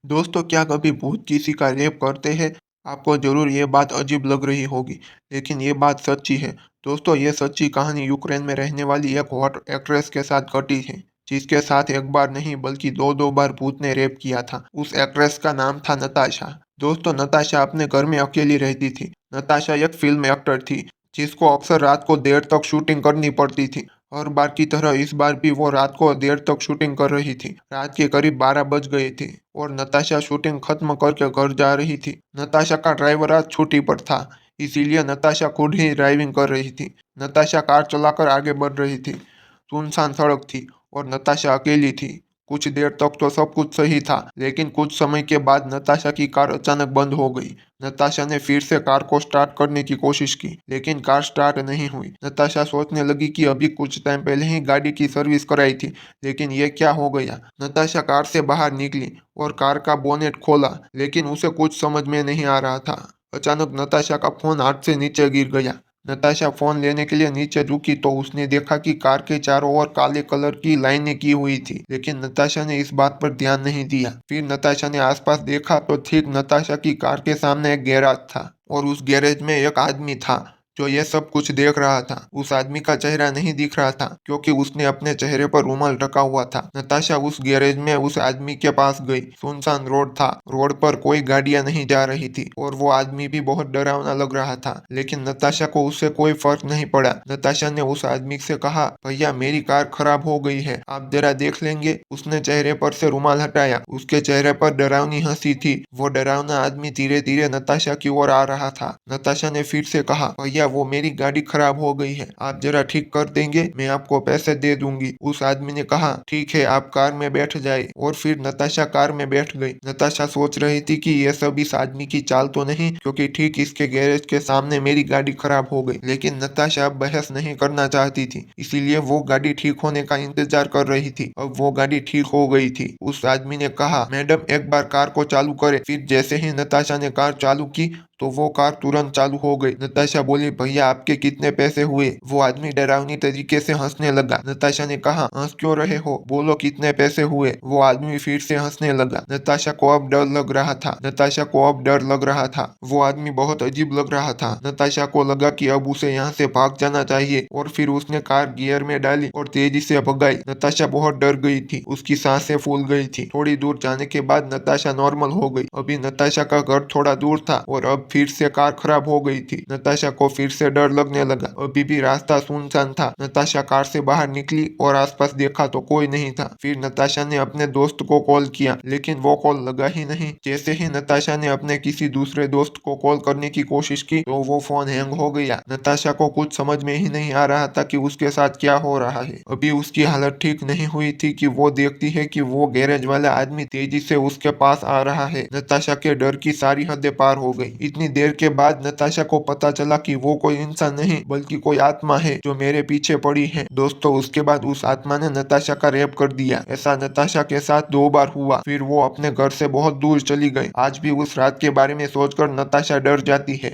दोस्तों, क्या कभी भूत किसी का रेप करते हैं? आपको ज़रूर ये बात अजीब लग रही होगी, लेकिन ये बात सच्ची है। दोस्तों, ये सच्ची कहानी यूक्रेन में रहने वाली एक हॉट एक्ट्रेस के साथ घटी है, जिसके साथ एक बार नहीं बल्कि दो-दो बार भूत ने रेप किया था। उस एक्ट्रेस का नाम था नताशा। दोस्तों, नताशा अपने घर में अकेली रहती थी। नताशा एक फिल्म एक्टर थी, जिसको अक्सर रात को देर तक शूटिंग करनी पड़ती थी। हर बार की तरह इस बार भी वो रात को देर तक शूटिंग कर रही थी। रात के करीब 12 बज गए थे और नताशा शूटिंग खत्म करके घर जा रही थी। नताशा का ड्राइवर आज छुट्टी पर था, इसीलिए नताशा खुद ही ड्राइविंग कर रही थी। नताशा कार चलाकर आगे बढ़ रही थी। सुनसान सड़क थी और नताशा अकेली थी। कुछ देर तक तो सब कुछ सही था, लेकिन कुछ समय के बाद नताशा की कार अचानक बंद हो गई। नताशा ने फिर से कार को स्टार्ट करने की कोशिश की, लेकिन कार स्टार्ट नहीं हुई। नताशा सोचने लगी कि अभी कुछ टाइम पहले ही गाड़ी की सर्विस कराई थी, लेकिन ये क्या हो गया। नताशा कार से बाहर निकली और कार का बोनेट खोला, लेकिन उसे कुछ समझ में नहीं आ रहा था। अचानक नताशा का फोन हाथ से नीचे गिर गया। नताशा फोन लेने के लिए नीचे झुकी तो उसने देखा कि कार के चारों ओर काले कलर की लाइनें की हुई थी, लेकिन नताशा ने इस बात पर ध्यान नहीं दिया। फिर नताशा ने आसपास देखा तो ठीक नताशा की कार के सामने एक गैराज था और उस गैरेज में एक आदमी था जो ये सब कुछ देख रहा था। उस आदमी का चेहरा नहीं दिख रहा था क्योंकि उसने अपने चेहरे पर रुमाल ढका हुआ था। नताशा उस गैरेज में उस आदमी के पास गई। सुनसान रोड था, रोड पर कोई गाड़ियां नहीं जा रही थी और वो आदमी भी बहुत डरावना लग रहा था, लेकिन नताशा को उससे कोई फर्क नहीं पड़ा। नताशा ने उस आदमी से कहा, भैया मेरी कार खराब हो गई है, आप जरा देख लेंगे। उसने चेहरे पर से रुमाल हटाया। उसके चेहरे पर डरावनी हंसी थी। वो डरावना आदमी धीरे धीरे नताशा की ओर आ रहा था। नताशा ने फिर से कहा, भैया वो मेरी गाड़ी खराब हो गई है, आप जरा ठीक कर देंगे, मैं आपको पैसे दे दूंगी। उस आदमी ने कहा, ठीक है, आप कार में बैठ जाए। और फिर नताशा कार में बैठ गई। नताशा सोच रही थी कि यह सब इस आदमी की चाल तो नहीं, क्योंकि ठीक इसके गैरेज के सामने मेरी गाड़ी खराब हो गई। लेकिन नताशा अब बहस नहीं करना चाहती थी, इसीलिए वो गाड़ी ठीक होने का इंतजार कर रही थी। अब वो गाड़ी ठीक हो गई थी। उस आदमी ने कहा, मैडम एक बार कार को चालू करें। फिर जैसे ही नताशा ने कार चालू की तो वो कार तुरंत चालू हो गई। नताशा बोली, भैया आपके कितने पैसे हुए? वो आदमी डरावनी तरीके से हंसने लगा। नताशा ने कहा, हंस क्यों रहे हो, बोलो कितने पैसे हुए? वो आदमी फिर से हंसने लगा। नताशा को अब डर लग रहा था। नताशा को अब डर लग रहा था। वो आदमी बहुत अजीब लग रहा था। नताशा को लगा कि अब उसे यहाँ से भाग जाना चाहिए और फिर उसने कार गियर में डाली और तेजी से भगाई। नताशा बहुत डर गई थी। उसकी सांसें फूल गई थी। थोड़ी दूर जाने के बाद नताशा नॉर्मल हो गई। अभी नताशा का घर थोड़ा दूर था और अब फिर से कार खराब हो गई थी। नताशा को फिर से डर लगने लगा। अभी भी रास्ता सुनसान था। नताशा कार से बाहर निकली और आसपास देखा तो कोई नहीं था। फिर नताशा ने अपने दोस्त को कॉल किया, लेकिन वो कॉल लगा ही नहीं। जैसे ही नताशा ने अपने किसी दूसरे दोस्त को कॉल करने की कोशिश की तो वो फोन हैंग हो गया। नताशा को कुछ समझ में ही नहीं आ रहा था कि उसके साथ क्या हो रहा है। अभी उसकी हालत ठीक नहीं हुई थी कि वो देखती है कि वो गैरेज वाला आदमी तेजी से उसके पास आ रहा है। नताशा के डर की सारी हदें पार हो गई। इतनी देर के बाद नताशा को पता चला कि वो कोई इंसान नहीं बल्कि कोई आत्मा है जो मेरे पीछे पड़ी है। दोस्तों, उसके बाद उस आत्मा ने नताशा का रेप कर दिया। ऐसा नताशा के साथ 2 बार हुआ। फिर वो अपने घर से बहुत दूर चली गई। आज भी उस रात के बारे में सोचकर नताशा डर जाती है।